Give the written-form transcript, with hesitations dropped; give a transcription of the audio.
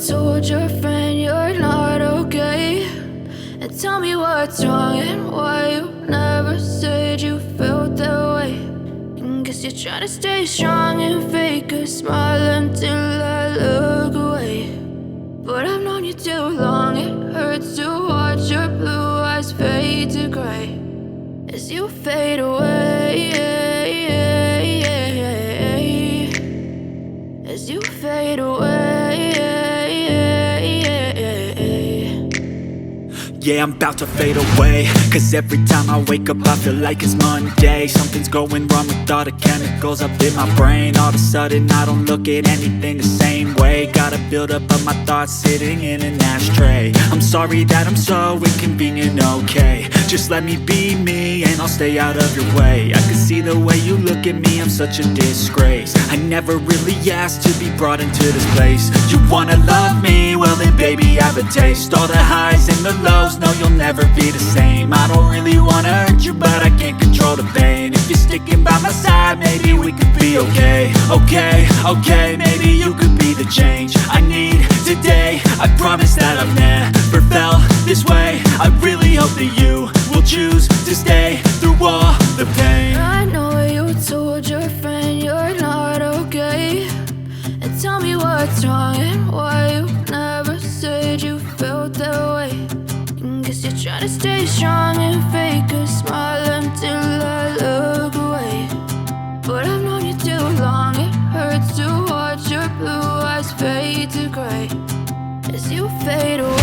told your friend you're not okay, and tell me what's wrong and why you never said you felt that way. And guess you're trying to stay strong and fake a smile until I look away. But I've known you too long, it hurts to watch your blue eyes fade to gray as you fade away, as you fade away. Yeah, I'm about to fade away, cause every time I wake up I feel like it's Monday. Something's going wrong with all the chemicals up in my brain. All of a sudden I don't look at anything the same way. Gotta build up of my thoughts sitting in an ashtray. I'm sorry that I'm so inconvenient, okay. Just let me be me and I'll stay out of your way. I can see the way you look at me, I'm such a disgrace. I never really asked to be brought into this place. You wanna love me? Well then baby I have a taste. All the highs and the lows, no you'll never be the same. I don't really wanna hurt you but I can't control the pain. If you're sticking by my side maybe we could be okay. Okay, maybe you could be the change I need today. I promise that I've never felt this way. I really hope that you will choose to stay through all the pain. I know you told your friend you're not okay, and tell me what's wrong and why you never said you felt that way. And guess you're trying to stay strong and fake a smile until I look away. But I've known you too long, it hurts to watch your blue eyes fade to gray as you fade away.